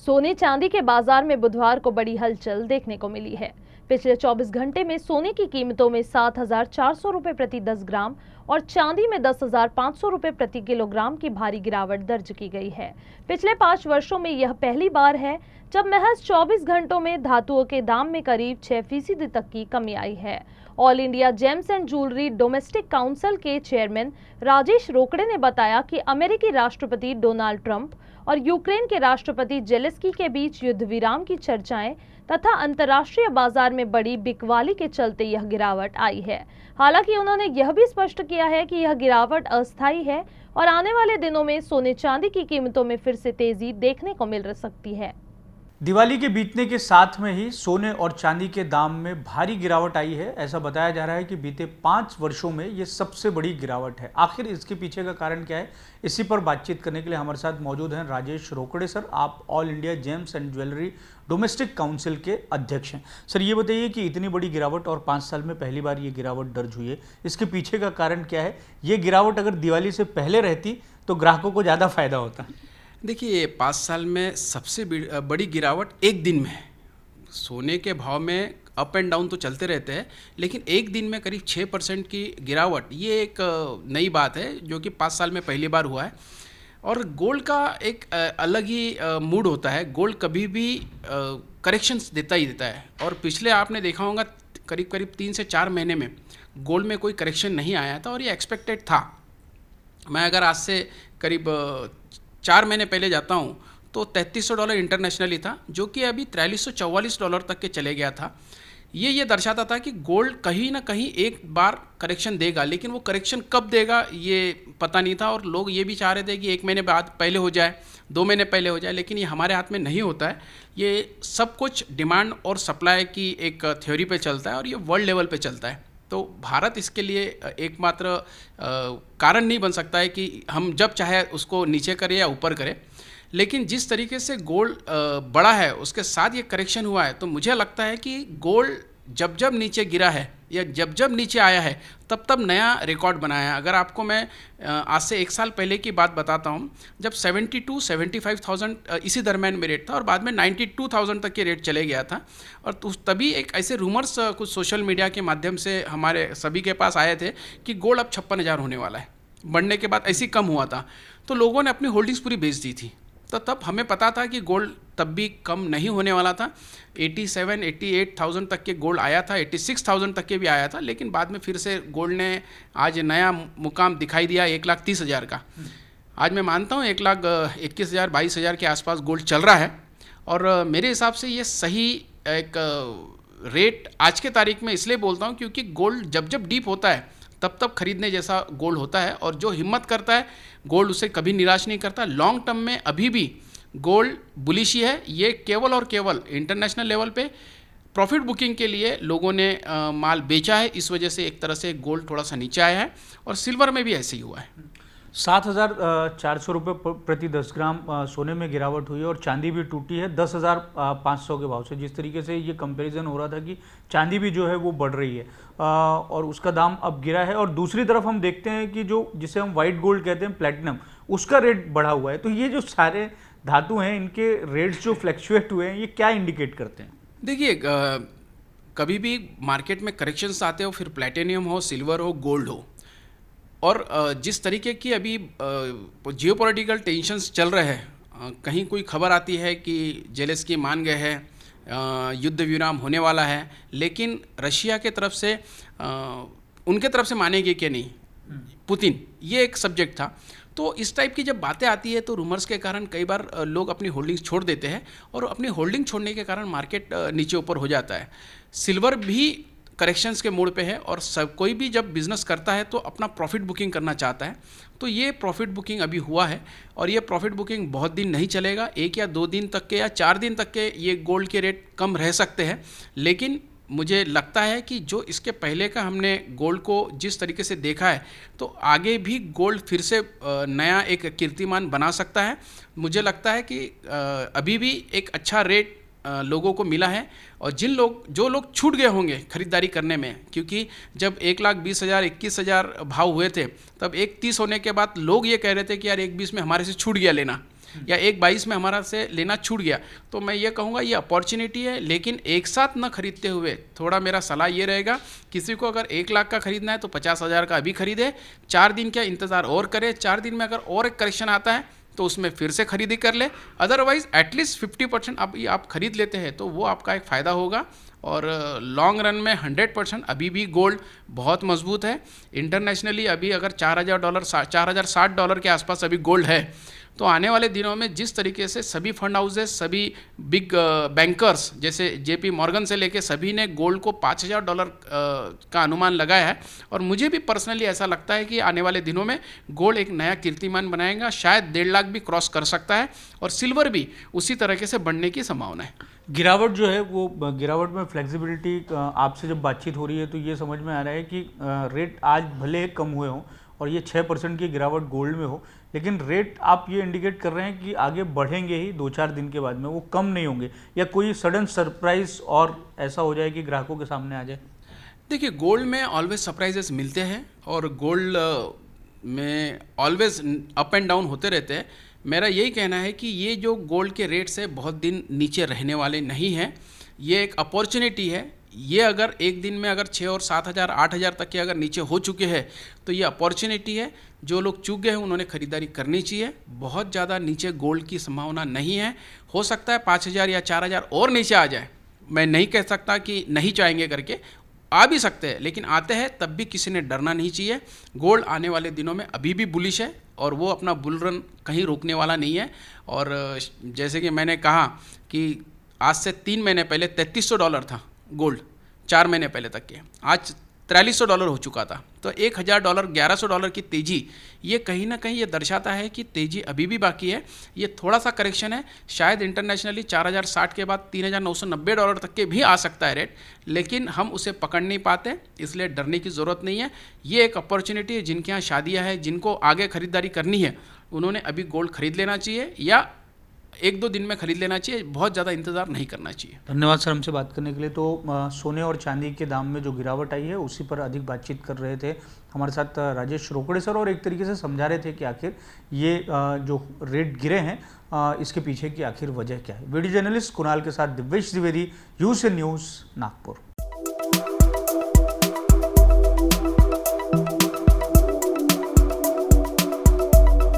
सोने चांदी के बाजार में बुधवार को बड़ी हलचल देखने को मिली है। पिछले 24 घंटे में सोने की कीमतों में 7,400 रुपए प्रति 10 ग्राम और चांदी में 10,500 रुपए प्रति किलोग्राम की भारी गिरावट दर्ज की गई है। पिछले 5 वर्षों में यह पहली बार है जब महज 24 घंटों में धातुओं के दाम में करीब 6% तक की कमी आई है। All India James and jewellery domestic council के चेयरमैन राजेश रोकड़े ने बताया कि अमेरिकी राष्ट्रपति डोनाल्ड ट्रंप और यूक्रेन के राष्ट्रपति जेलेस्की के बीच युद्ध विराम की चर्चाएं तथा अंतर्राष्ट्रीय बाजार में बड़ी बिकवाली के चलते यह गिरावट आई है। हालांकि उन्होंने यह भी स्पष्ट किया है कि यह गिरावट अस्थायी है और आने वाले दिनों में सोने चांदी की कीमतों में फिर से तेजी देखने को मिल सकती है। दिवाली के बीतने के साथ में ही सोने और चांदी के दाम में भारी गिरावट आई है। ऐसा बताया जा रहा है कि बीते 5 वर्षों में ये सबसे बड़ी गिरावट है। आखिर इसके पीछे का कारण क्या है, इसी पर बातचीत करने के लिए हमारे साथ मौजूद हैं राजेश रोकड़े सर। आप all India James and jewellery domestic council के अध्यक्ष हैं। सर, ये बताइए कि इतनी बड़ी गिरावट और 5 साल में पहली बार ये गिरावट दर्ज हुई है, इसके पीछे का कारण क्या है? ये गिरावट अगर दिवाली से पहले रहती तो ग्राहकों को ज़्यादा फायदा होता। देखिए, 5 साल में सबसे बड़ी गिरावट एक दिन में है। सोने के भाव में अप एंड डाउन तो चलते रहते हैं, लेकिन एक दिन में करीब 6% की गिरावट, ये एक नई बात है जो कि 5 साल में पहली बार हुआ है। और गोल्ड का एक अलग ही मूड होता है। गोल्ड कभी भी करेक्शंस देता ही देता है, और पिछले आपने देखा होगा करीब करीब 3 से 4 महीने में गोल्ड में कोई करेक्शन नहीं आया था, और ये एक्सपेक्टेड था। मैं अगर आज से करीब 4 महीने पहले जाता हूँ तो $3300 इंटरनेशनली था, जो कि अभी $4344 तक के चले गया था। ये दर्शाता था कि गोल्ड कहीं ना कहीं एक बार करेक्शन देगा, लेकिन वो करेक्शन कब देगा ये पता नहीं था। और लोग ये भी चाह रहे थे कि 1 महीने बाद पहले हो जाए, 2 महीने पहले हो जाए, लेकिन ये हमारे हाथ में नहीं होता है। ये सब कुछ डिमांड और सप्लाई की एक थ्योरी पे चलता है, और ये वर्ल्ड लेवल पे चलता है। तो भारत इसके लिए एकमात्र कारण नहीं बन सकता है कि हम जब चाहे उसको नीचे करें या ऊपर करें। लेकिन जिस तरीके से गोल्ड बढ़ा है, उसके साथ ये करेक्शन हुआ है, तो मुझे लगता है कि गोल्ड जब जब नीचे गिरा है या जब जब नीचे आया है, तब तब नया रिकॉर्ड बनाया है। अगर आपको मैं आज से 1 साल पहले की बात बताता हूँ, जब 72-75,000 इसी दरम्यान में रेट था, और बाद में 92,000 तक के रेट चले गया था। और तभी एक ऐसे रूमर्स कुछ सोशल मीडिया के माध्यम से हमारे सभी के पास आए थे कि गोल्ड अब 56,000 होने वाला है। बढ़ने के बाद ऐसी कम हुआ था, तो लोगों ने अपनी होल्डिंग्स पूरी बेच दी थी। तो तब हमें पता था कि गोल्ड तब भी कम नहीं होने वाला था। 87-88,000 तक के गोल्ड आया था, 86,000 तक के भी आया था, लेकिन बाद में फिर से गोल्ड ने आज नया मुकाम दिखाई दिया 1,30,000 का। आज मैं मानता हूँ 1,21,000-22,000 के आसपास गोल्ड चल रहा है। और मेरे हिसाब से ये सही एक रेट आज के तारीख में इसलिए बोलता हूँ क्योंकि गोल्ड जब जब डीप होता है तब तब खरीदने जैसा गोल्ड होता है, और जो हिम्मत करता है गोल्ड उसे कभी निराश नहीं करता। लॉन्ग टर्म में अभी भी गोल्ड बुलिश ही है। ये केवल और केवल इंटरनेशनल लेवल पे प्रॉफिट बुकिंग के लिए लोगों ने माल बेचा है, इस वजह से एक तरह से गोल्ड थोड़ा सा नीचे आया है। और सिल्वर में भी ऐसे ही हुआ है। 7,400 रुपये प्रति 10 ग्राम सोने में गिरावट हुई है, और चांदी भी टूटी है 10,500 के भाव से। जिस तरीके से ये कंपैरिजन हो रहा था कि चांदी भी जो है वो बढ़ रही है और उसका दाम अब गिरा है। और दूसरी तरफ हम देखते हैं कि जो जिसे हम वाइट गोल्ड कहते हैं, प्लैटिनम, उसका रेट बढ़ा हुआ है। तो ये जो सारे धातु हैं, इनके रेट्स जो फ्लैक्चुएट हुए हैं, ये क्या इंडिकेट करते हैं? देखिए, कभी भी मार्केट में करेक्शंस आते हो, फिर प्लैटिनियम हो, सिल्वर हो, गोल्ड हो, और जिस तरीके की अभी जियोपॉलिटिकल टेंशन्स चल रहे हैं, कहीं कोई खबर आती है कि जेलेस्की मान गए हैं, युद्ध विराम होने वाला है, लेकिन रशिया के तरफ से उनके तरफ से मानेंगे कि नहीं पुतिन, ये एक सब्जेक्ट था। तो इस टाइप की जब बातें आती है तो रूमर्स के कारण कई बार लोग अपनी होल्डिंग्स छोड़ देते हैं, और अपनी होल्डिंग छोड़ने के कारण मार्केट नीचे ऊपर हो जाता है। सिल्वर भी करेक्शंस के मोड पे है, और सब कोई भी जब बिज़नेस करता है तो अपना प्रॉफिट बुकिंग करना चाहता है। तो ये प्रॉफिट बुकिंग अभी हुआ है, और ये प्रॉफिट बुकिंग बहुत दिन नहीं चलेगा। 1 या 2 दिन तक के या 4 दिन तक के ये गोल्ड के रेट कम रह सकते हैं। लेकिन मुझे लगता है कि जो इसके पहले का हमने गोल्ड को जिस तरीके से देखा है, तो आगे भी गोल्ड फिर से नया एक कीर्तिमान बना सकता है। मुझे लगता है कि अभी भी एक अच्छा रेट लोगों को मिला है। और जो लोग छूट गए होंगे खरीदारी करने में, क्योंकि जब 1,20,000 21,000 भाव हुए थे, तब 1,30 होने के बाद लोग ये कह रहे थे कि यार 1,20 में हमारे से छूट गया लेना, या 1.22 में हमारा से लेना छूट गया, तो मैं ये कहूँगा ये अपॉर्चुनिटी है, लेकिन एक साथ न खरीदते हुए थोड़ा मेरा सलाह ये रहेगा, किसी को अगर 1 लाख का खरीदना है तो 50,000 का अभी खरीदे, 4 दिन का इंतज़ार और करे, 4 दिन में अगर और एक करेक्शन आता है तो उसमें फिर से खरीदी कर ले। अदरवाइज एटलीस्ट 50% आप खरीद लेते हैं तो वो आपका एक फ़ायदा होगा। और लॉन्ग रन में 100% अभी भी गोल्ड बहुत मजबूत है। इंटरनेशनली अभी अगर $4,060 के आसपास अभी गोल्ड है, तो आने वाले दिनों में जिस तरीके से सभी फंड हाउसेस, सभी बिग बैंकर्स जैसे JP मॉर्गन से लेके सभी ने गोल्ड को $5,000 का अनुमान लगाया है, और मुझे भी पर्सनली ऐसा लगता है कि आने वाले दिनों में गोल्ड एक नया कीर्तिमान बनाएगा, शायद 1.5 लाख भी क्रॉस कर सकता है, और सिल्वर भी उसी तरीके से बढ़ने की संभावना है। गिरावट जो है वो गिरावट में फ्लेक्सिबिलिटी, आपसे जब बातचीत हो रही है तो ये समझ में आ रहा है कि रेट आज भले कम हुए हों और ये 6% की गिरावट गोल्ड में हो, लेकिन रेट आप ये इंडिकेट कर रहे हैं कि आगे बढ़ेंगे ही 2-4 दिन के बाद में, वो कम नहीं होंगे, या कोई सडन सरप्राइज और ऐसा हो जाए कि ग्राहकों के सामने आ जाए? देखिए, गोल्ड में ऑलवेज सरप्राइजेस मिलते हैं, और गोल्ड में ऑलवेज अप एंड डाउन होते रहते हैं। मेरा यही कहना है कि ये जो गोल्ड के रेट्स है बहुत दिन नीचे रहने वाले नहीं हैं, ये एक अपॉर्चुनिटी है। ये अगर एक दिन में अगर 6 और 7,000 8,000 तक के अगर नीचे हो चुके हैं तो ये अपॉर्चुनिटी है। जो लोग चूक गए हैं उन्होंने खरीदारी करनी चाहिए। बहुत ज़्यादा नीचे गोल्ड की संभावना नहीं है। हो सकता है 5,000 या 4,000 और नीचे आ जाए, मैं नहीं कह सकता कि नहीं चाहेंगे करके, आ भी सकते हैं, लेकिन आते हैं तब भी किसी ने डरना नहीं चाहिए। गोल्ड आने वाले दिनों में अभी भी बुलिश है, और वो अपना बुल रन कहीं रोकने वाला नहीं है। और जैसे कि मैंने कहा कि आज से 3 महीने पहले $3,300 था गोल्ड, 4 महीने पहले तक के, आज $4,300 हो चुका था। तो $1,000 $1,100 की तेज़ी, ये कहीं ना कहीं ये दर्शाता है कि तेज़ी अभी भी बाकी है। ये थोड़ा सा करेक्शन है, शायद इंटरनेशनली 4,060 के बाद $3,990 तक के भी आ सकता है रेट, लेकिन हम उसे पकड़ नहीं पाते, इसलिए डरने की ज़रूरत नहीं है। ये एक अपॉर्चुनिटी है, जिनके यहाँ शादियाँ हैं, जिनको आगे खरीदारी करनी है, उन्होंने अभी गोल्ड खरीद लेना चाहिए, या 1-2 दिन में खरीद लेना चाहिए, बहुत ज़्यादा इंतज़ार नहीं करना चाहिए। धन्यवाद सर हमसे बात करने के लिए। तो सोने और चांदी के दाम में जो गिरावट आई है उसी पर अधिक बातचीत कर रहे थे हमारे साथ राजेश रोकड़े सर, और एक तरीके से समझा रहे थे कि आखिर ये जो रेट गिरे हैं इसके पीछे की आखिर वजह क्या है। वीडियो जर्नलिस्ट कुणाल के साथ दिव्येश द्विवेदी, यूसे न्यूज़, नागपुर।